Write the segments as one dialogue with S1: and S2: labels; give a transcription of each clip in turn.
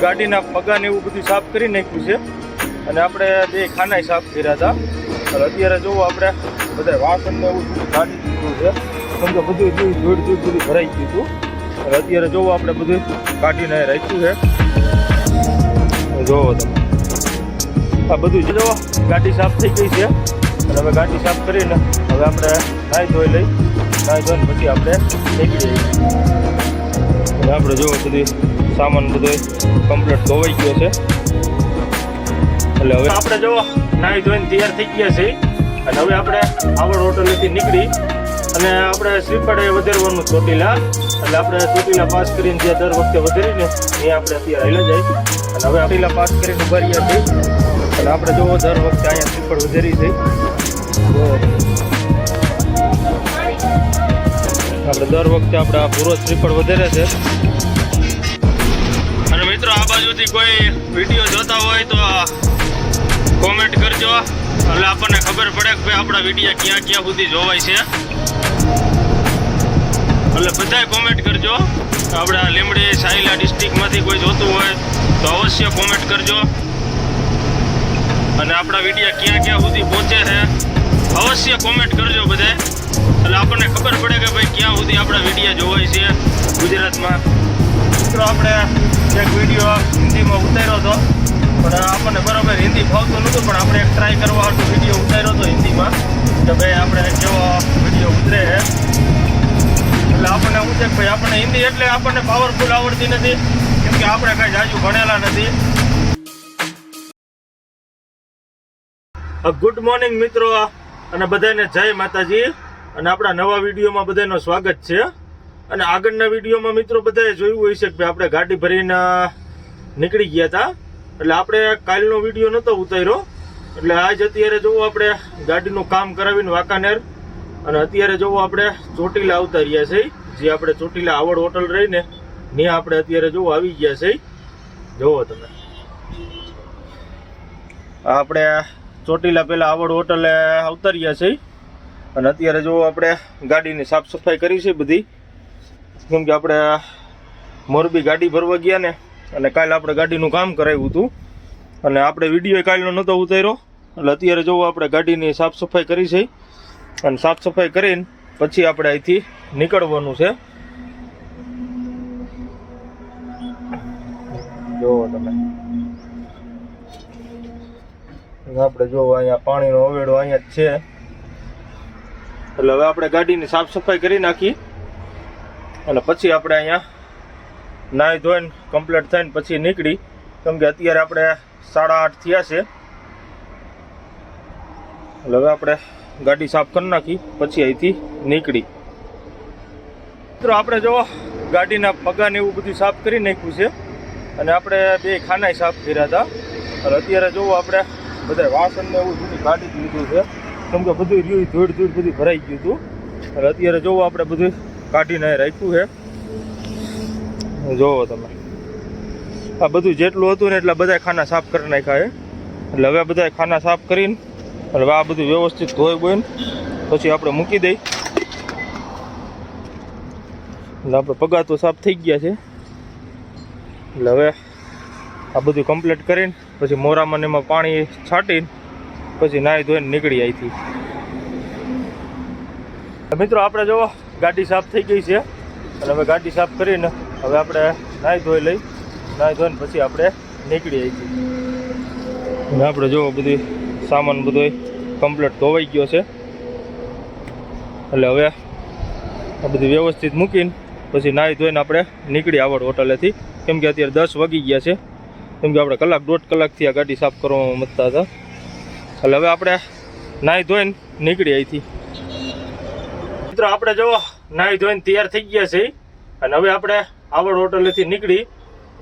S1: ગાડીના પગાને એવું બધું સાફ કરી નાખ્યું છે અને આપણે બે ખાના સાફ કર્યા હતા. અને અત્યારે જોવો આપણે બધા વાસણ ને એવું ગાડી દીધું છે, કેમ કે બધું ધૂળ બધું ભરાઈ ગયું હતું. અને અત્યારે જોવો આપણે બધું કાઢીને રાખ્યું છે. જોવો તમે આ બધું જોવો ગાડી સાફ થઈ ગઈ છે. અને હવે ગાડી સાફ કરીને હવે આપણે નાહી ધોઈને પછી આપણે નીકળી જઈએ. અને આપણે જોવો બધી સામાન બધો કમ્પ્લીટ ધોવાઈ ગયો છે. એટલે હવે આપણે જોવો નાહી ધોઈને તૈયાર થઈ ગયા છે. અને હવે આપણે આવડ હોટલેથી નીકળી અને આપણે શ્રીફળે વધારવાનું ચોટીલા. એટલે આપણે ચોટીલા પાસ કરીને જે દર વખતે વધારીને એ આપણે અત્યારે હાલ્યા જાય. અને હવે ચોટીલા પાસ કરીને ઉભા રહ્યા છીએ. અને આપણે જોવો દર વખતે અહીંયા શ્રીફળ વધારી છે. આપણે દર વખતે આપણે આ પૂરો શ્રીફળ વધારે છે. અને મિત્રો આ બાજુથી કોઈ વિડીયો જોતા હોય તો કોમેન્ટ કરજો, એટલે આપણને ખબર પડે કે ભાઈ આપણા વિડીયો ક્યાં ક્યાં સુધી જોવાય છે. એટલે બધાય કોમેન્ટ કરજો. આપણા લીંબડી સાયલા ડિસ્ટ્રિક્ટમાંથી કોઈ જોતું હોય તો અવશ્ય કોમેન્ટ કરજો. અને આપણા વિડીયો ક્યાં ક્યાં સુધી પહોંચે છે અવશ્ય કોમેન્ટ કરજો બધાય, એટલે આપણને ખબર પડે કે ભાઈ ક્યાં સુધી આપણા વિડીયો જોવાય છે ગુજરાતમાં. મિત્રો આપણે એક વિડીયો હિન્દીમાં ઉતાર્યો હતો, પણ આપણને બરાબર હિન્દી ફાવતું નહોતું, પણ આપણે એક ટ્રાય કરવા માટે વિડીયો ઉતાર્યો હતો હિન્દીમાં કે ભાઈ આપણે કેવો વિડીયો ઉતરે છે. એટલે આપણને શું છે કે ભાઈ આપણને હિન્દી એટલે આપણને પાવરફુલ આવડતી નથી, કેમ કે આપણે કાંઈ જાજુ ભણેલા નથી. ગુડ મોર્નિંગ મિત્રો, અને બધાને જય માતાજી. અને આપણા નવા વિડીયોમાં બધાનું સ્વાગત છે. અને આગળના વિડીયોમાં મિત્રો બધાએ જોયું હોય છે કે આપણે ગાડી ભરીને નીકળી ગયા હતા. એટલે આપણે કાલનો વિડીયો નહોતો ઉતાર્યો, એટલે આજ અત્યારે જોવો આપણે ગાડીનું કામ કરાવીને વાંકાનેર અને અત્યારે જોવો આપણે ચોટીલા આવતા રહ્યા છે. જે આપણે ચોટીલા આવડ હોટલ રહીને ત્યાં આપણે અત્યારે જોવો આવી ગયા છે. જોવો તમે આપણે ચોટીલા પહેલાં આવડ હોટલે આવતા રહ્યા છે. અને અત્યારે જો આપણે ગાડીની સાફ સફાઈ કરી છે બધી, કેમ કે આપણે મોરબી ગાડી ભરવા ગયા ને, અને કાલે આપણે ગાડીનું કામ કરાવ્યું હતું. અને આપણે વિડીયો કાલનો નહોતો ઉતાર્યો, એટલે અત્યારે જો આપણે ગાડીની સાફ સફાઈ કરી છે. અને સાફ સફાઈ કરીને પછી આપણે અહીંથી નીકળવાનું છે. જોવો તમે આપણે જો અહીંયા પાણીનો અવેડો અહીંયા જ છે. એટલે હવે આપણે ગાડીની સાફ સફાઈ કરી નાખી અને પછી આપણે અહીંયા નાહી ધોઈને કમ્પ્લીટ થઈને પછી નીકળી, કેમ કે અત્યારે આપણે 8:30 થયા છે. એટલે હવે આપણે ગાડી સાફ કરી નાખી પછી અહીંથી નીકળી. મિત્રો આપણે જો ગાડીના પગાને એવું બધું સાફ કરી નાખ્યું છે. અને આપણે બે ખાના સાફ કર્યા હતા. અને અત્યારે જોવો આપણે બધા વાસણ ને એવું બધું કાઢી લીધું છે, કેમ કે બધું ધૂળ બધું ભરાઈ ગયું હતું. અને અત્યારે જોવો આપણે બધું કાઢીને રાખ્યું છે. જોવો તમે આ બધું જેટલું હતું ને એટલા બધા ખાના સાફ કરી નાખ્યા છે. એટલે હવે બધા ખાના સાફ કરીને હવે આ બધું વ્યવસ્થિત ધોઈ બોઈને પછી આપણે મૂકી દઈ. એટલે આપણે પગા તો સાફ થઈ ગયા છે. એટલે હવે આ બધું કમ્પ્લીટ કરીને પછી મોરામાં એમાં પાણી છાંટીને પછી નાહી ધોઈને નીકળી અહીંથી. મિત્રો આપણે જો ગાડી સાફ થઈ ગઈ છે. અને હવે ગાડી સાફ કરીને હવે આપણે નાહી ધોઈને પછી આપણે નીકળી અહીંથી. અને આપણે જો બધી સામાન બધો કમ્પ્લીટ ધોવાઈ ગયો છે. એટલે હવે આ બધું વ્યવસ્થિત મૂકીને પછી નાહી ધોઈને આપણે નીકળી આવડ હોટલેથી, કેમ કે અત્યારે 10 વાગી ગયા છે. કેમ કે આપણે 1.5 કલાકથી આ ગાડી સાફ કરવામાં મતતા હતા. એટલે હવે આપણે નાહી ધોઈને નીકળી અહીંથી. મિત્રો આપણે જો નાહી ધોઈને તૈયાર થઈ ગયા છે. અને હવે આપણે આવડ હોટલેથી નીકળી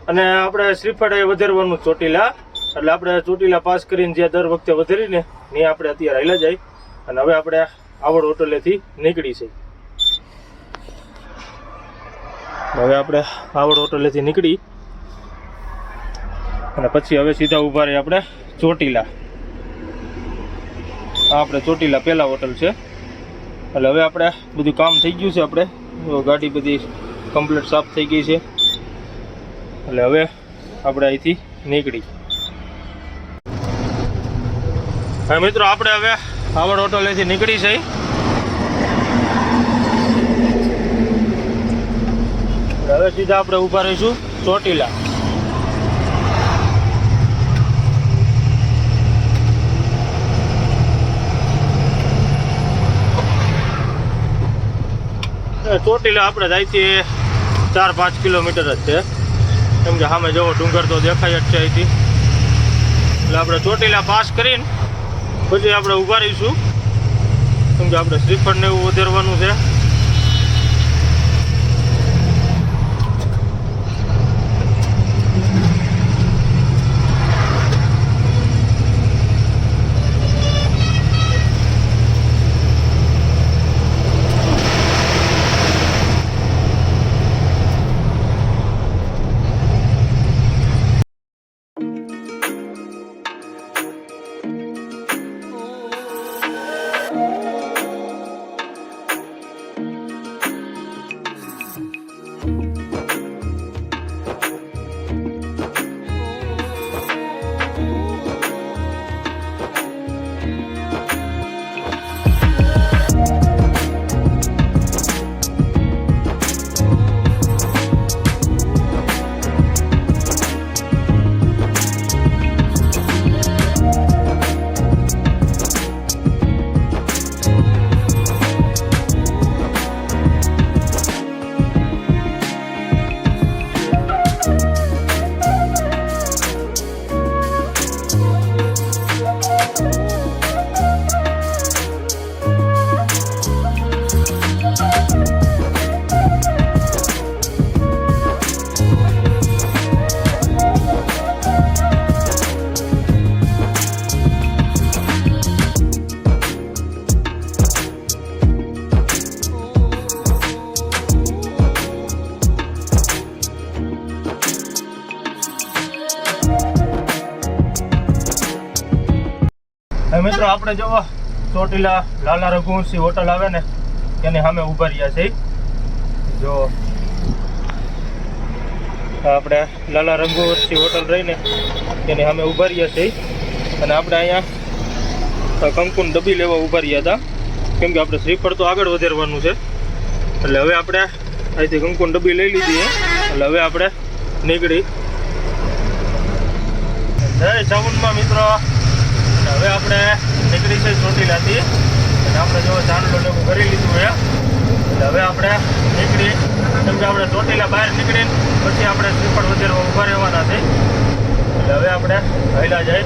S1: અને આપણે શ્રીફળે વધારવાનું ચોટીલા. એટલે આપણે ચોટીલા પાસ કરીને જે દર વખતે વધારીને ત્યાં આપણે અત્યારે હાલ્યા જાય. અને હવે આપણે આવડ હોટલેથી નીકળી છે. હવે આપણે આવડ હોટલેથી નીકળી અને પછી હવે સીધા ઊભા રહી આપણે ચોટીલા. આપણે ચોટીલા પહેલા હોટલ છે. એટલે હવે આપણે બધું કામ થઈ ગયું છે. આપણે ગાડી બધી કમ્પ્લીટ સાફ થઈ ગઈ છે. એટલે હવે આપણે અહીંથી નીકળી. હા મિત્રો, આપણે હવે આવડ હોટલેથી નીકળી છે. હવે સીધા આપણે ઊભા રહીશું ચોટીલા. ચોટીલા આપણે અહીંથી 4-5 કિલોમીટર જ છે, કેમ કે સામે જવો ડુંગર તો દેખાય જ છે અહીંથી. એટલે આપણે ચોટીલા પાસ કરીને પછી આપણે ઊભા રહીશું, કેમ કે આપણે શ્રીફળ ને એવું વધારવાનું છે. મિત્રો આપણે જો ચોટીલા લાલા રઘુવંશી હોટલ આવે ને એની સામે ઊભા રહ્યા છે. જો આપણે લાલા રઘુવંશી હોટલ રહીને એની સામે ઊભા રહ્યા છે. અને આપણે અહીંયા કંકુન ડબ્બી લેવા ઊભા રહ્યા હતા, કેમ કે આપણે શ્રીફળ તો આગળ વધારવાનું છે. એટલે હવે આપણે અહીંથી કંકુન ડબ્બી લઈ લીધી છે. એટલે હવે આપણે નીકળી. જય ચામુંડમાં મિત્રો. હવે આપણે નીકળી છે ચોટીલાથી, અને આપણે જો ચાંદલો લેવું કરી લીધું છે. એટલે હવે આપણે નીકળી, કેમ કે આપણે ચોટીલા બહાર નીકળીને પછી આપણે શ્રીફળ વધારવા ઊભા રહેવાના છે. એટલે હવે આપણે હાલ્યા જાય.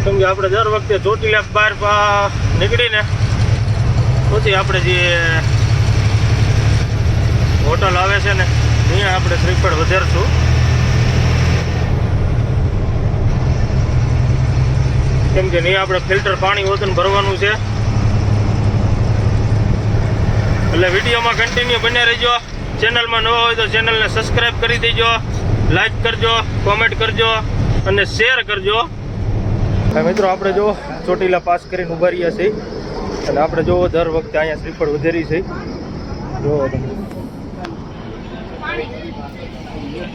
S1: કેમ કે આપણે દર વખતે ચોટીલા બહાર નીકળીને પછી આપણે જે હોટલ આવે છે ને અહીંયા આપણે શ્રીફળ વધારશું. કેમ કે અહીંયા આપણે ફિલ્ટર પાણી હોતું ભરવાનું છે. એટલે વિડીયોમાં કન્ટિન્યુ બન્યા રહેજો. ચેનલમાં નવા હોય તો ચેનલને સબસ્ક્રાઈબ કરી દેજો, લાઈક કરજો, કોમેન્ટ કરજો અને શેર કરજો. મિત્રો આપણે જો ચોટીલા પાસ કરીને ઊભા રહ્યા છીએ, અને આપણે જો દર વખતે અહીંયા શ્રીફળ વધારી છે. જો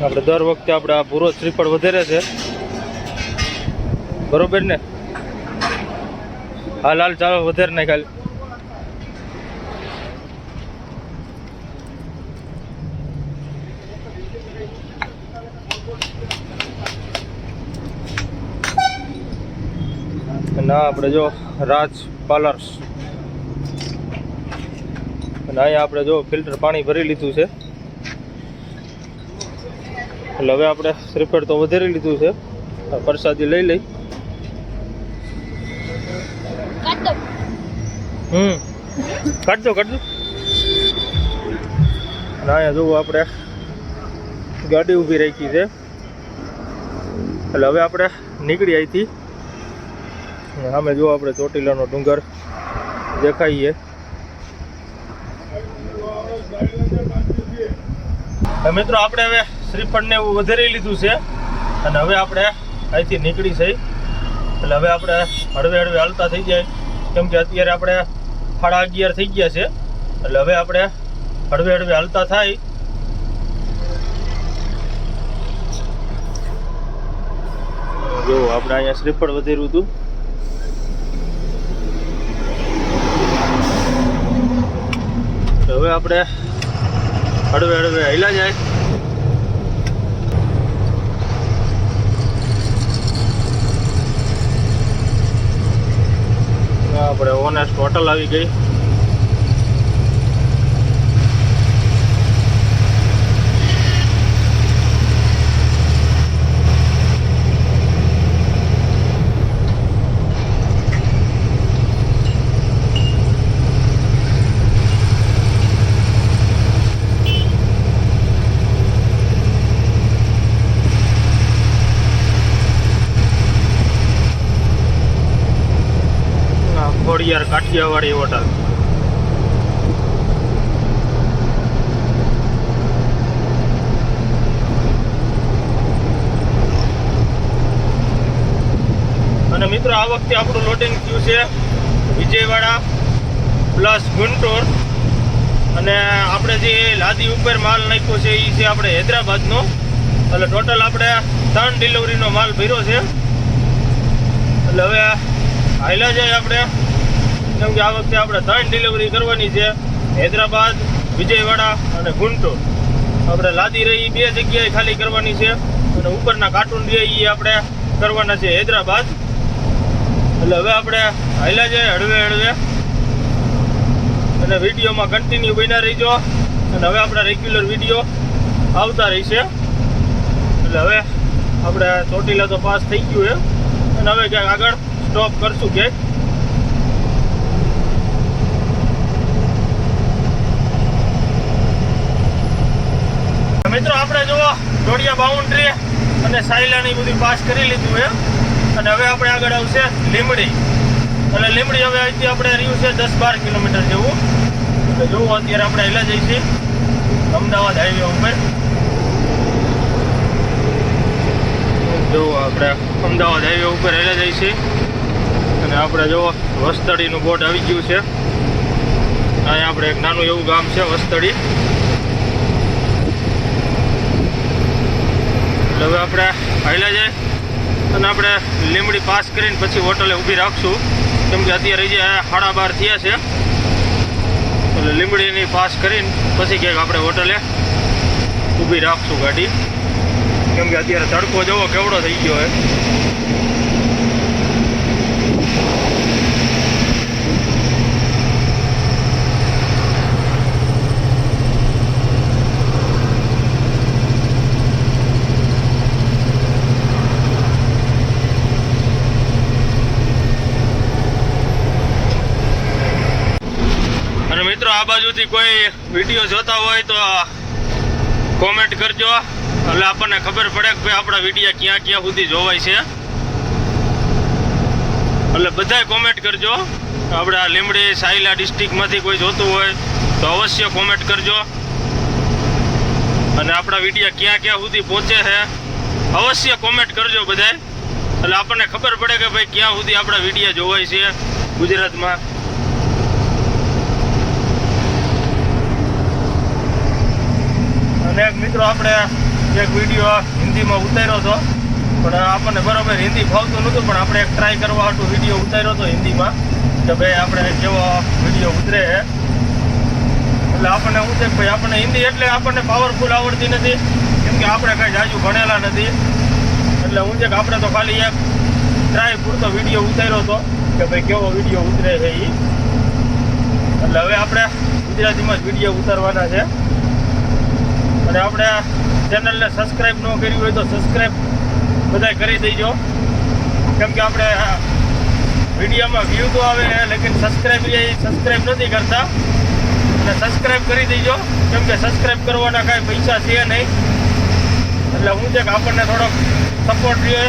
S1: આપણે દર વખતે આપણે આ પૂરો શ્રીફળ વધારે છે, બરોબર ને? હાલ ચાલો વધારે નહીં ખાલી. ના આપણે જો રાજ પાર્લર્સ, અને અહીંયા આપણે જો ફિલ્ટર પાણી ભરી લીધું છે. એટલે હવે આપણે શ્રીફળ તો વધારી લીધું છે, પ્રસાદી લઈ લઈ. કાઢજો. અને અહીંયા જોવું આપણે ગાડી ઊભી રાખી છે. એટલે હવે આપણે નીકળી અહીંથી. સામે જો આપણે ચોટીલાનો ડુંગર દેખાઈએ. મિત્રો આપણે હવે શ્રીફળને એવું વધારી લીધું છે, અને હવે આપણે અહીંથી નીકળી છે. એટલે હવે આપણે હળવે હાલતા થઈ જાય, કેમ કે અત્યારે આપણે 11:30 થઈ ગયા છે, એટલે હવે આપણે હળવે હળવે હાલતા થાય. જો આપણે અહીંયા શ્રીફળ વધેરું હતું. હવે આપણે હળવે હળવે હાલ્યા જાય. આપણે ઓનેસ્ટ હોટલ આવી ગઈ. ખોડિયાર કાઠિયાવાડી હોટલ. અને મિત્રો આ વખતે આપણું લોડિંગ થયું છે વિજયવાડા પ્લસ ગુંટૂર. અને આપણે જે લાદી ઉપર માલ નાખ્યો છે એ છે આપણે હૈદરાબાદનો. એટલે ટોટલ આપણે 3 ડિલિવરીનો માલ ભર્યો છે. એટલે હવે હાલ્યા જાય આપણે, કેમ કે આ વખતે આપણે 3 ડિલિવરી કરવાની છે, હૈદરાબાદ, વિજયવાડા અને ગુંટૂર. આપણે લાદી રહી 2 જગ્યાએ ખાલી કરવાની છે, અને ઉપરના કાર્ટૂન રહે એ આપણે કરવાના છે હૈદરાબાદ. એટલે હવે આપણે હાલ્યા જાય હળવે હળવે, અને વિડીયોમાં કન્ટિન્યુ બન્યા રહીજો. અને હવે આપણા રેગ્યુલર વિડીયો આવતા રહેશે. એટલે હવે આપણે ચોટીલા તો પાસ થઈ ગયું છે, અને હવે ક્યાંક આગળ સ્ટોપ કરશું ક્યાંક. મિત્રો આપણે જુઓ જોડિયા બાઉન્ડ્રી અને સાયલાની બધી પાસ કરી લીધું છે, અને હવે આપણે આગળ આવશે લીમડી. અને લીમડી હવે અહીંથી આપણે રહ્યું છે 10-12 કિલોમીટર જેવું. એટલે જુઓ અત્યારે આપણે હેલા જઈશું અમદાવાદ હાઈવે ઉપર. જુઓ આપણે અમદાવાદ હાઈવે ઉપર હેલા જઈશું, અને આપણે જુઓ વસ્તડીનું બોર્ડ આવી ગયું છે. અહીંયા આપણે એક નાનું એવું ગામ છે વસ્તડી. એટલે હવે આપણે હાલ્યા જાય, અને આપણે લીમડી પાસ કરીને પછી હોટલે ઊભી રાખશું, કેમ કે અત્યારે જે 12:30 થયા છે. એટલે લીમડીની પાસ કરીને પછી ક્યાંક આપણે હોટલે ઊભી રાખશું ગાડી, કેમ કે અત્યારે તડકો જવો કેવડો થઈ ગયો હોય. મિત્રો આ બાજુથી કોઈ વિડીયો જોતા હોય તો કોમેન્ટ કરજો, એટલે આપણને ખબર પડે કે ભાઈ આપણા વિડીયો ક્યાં ક્યાં સુધી જોવાય છે. એટલે બધાય કોમેન્ટ કરજો. આપણે આ લીમડી સાયલા ડિસ્ટ્રિક્ટમાંથી કોઈ જોતું હોય તો અવશ્ય કોમેન્ટ કરજો, અને આપણા વિડીયો ક્યાં ક્યાં સુધી પહોંચે છે અવશ્ય કોમેન્ટ કરજો બધાય. એટલે આપણને ખબર પડે કે ભાઈ ક્યાં સુધી આપણા વિડીયો જોવાય છે ગુજરાતમાં. અને એક મિત્રો આપણે એક વિડીયો હિન્દીમાં ઉતાર્યો હતો, પણ આપણને બરાબર હિન્દી ફાવતું નહોતું, પણ આપણે એક ટ્રાય કરવા હાટું વિડીયો ઉતાર્યો હતો હિન્દીમાં, કે ભાઈ આપણે કેવો વિડીયો ઉતરે છે. એટલે આપણને શું છે કે ભાઈ આપણને હિન્દી એટલે આપણને પાવરફુલ આવડતી નથી, કેમ કે આપણે કાંઈ જાજુ ભણેલા નથી. એટલે શું છે કે આપણે તો ખાલી એક ટ્રાય પૂરતો વિડીયો ઉતાર્યો હતો કે ભાઈ કેવો વિડીયો ઉતરે છે એ. એટલે હવે આપણે ગુજરાતીમાં જ વિડીયો ઉતારવાના છે. અને આપણે ચેનલને સબસ્ક્રાઈબ ન કર્યું હોય તો સબસ્ક્રાઈબ બધા કરી દેજો, કેમ કે આપણે વિડીયોમાં વ્યૂ તો આવે લેકિન સબસ્ક્રાઈબ નથી કરતા. અને સબસ્ક્રાઈબ કરી દેજો, કેમ કે સબસ્ક્રાઈબ કરવાના કાંઈ પૈસા છે નહીં. એટલે હું છે કે આપણને થોડોક સપોર્ટ જોઈએ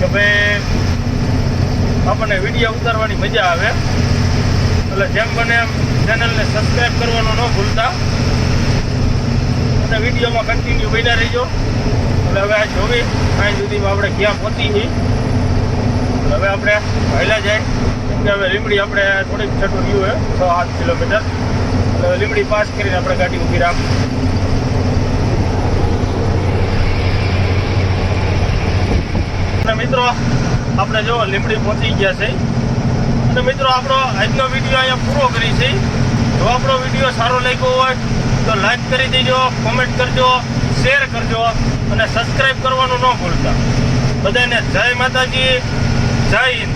S1: કે ભાઈ આપણને વિડીયો ઉતારવાની મજા આવે. એટલે જેમ બને એમ ચેનલને સબસ્ક્રાઈબ કરવાનું ન ભૂલતા, અને વિડીયોમાં કન્ટિન્યુ બન્યા રહીજો. એટલે હવે આ જોવી અહીં સુધીમાં આપણે ક્યાં પહોંચી છીએ. હવે આપણે પહેલાં જાય કે હવે લીંબડી આપણે થોડીક છઠ્ઠું રહ્યું છે 6-7 કિલોમીટર એટલે લીંબડી પાસ કરીને આપણે ગાડી ઊભી રાખ. અને મિત્રો આપણે જો લીંબડી પહોંચી ગયા છે અને મિત્રો આપણો આજનો વિડીયો અહીંયા પૂરો કરી છે. જો આપણો વિડીયો સારો લાગ્યો હોય તો લાઈક કરી દેજો, કોમેન્ટ કરજો, શેર કરજો અને સબસ્ક્રાઈબ કરવાનું ન ભૂલતા. બધાને જય માતાજી, જય હિન્દ.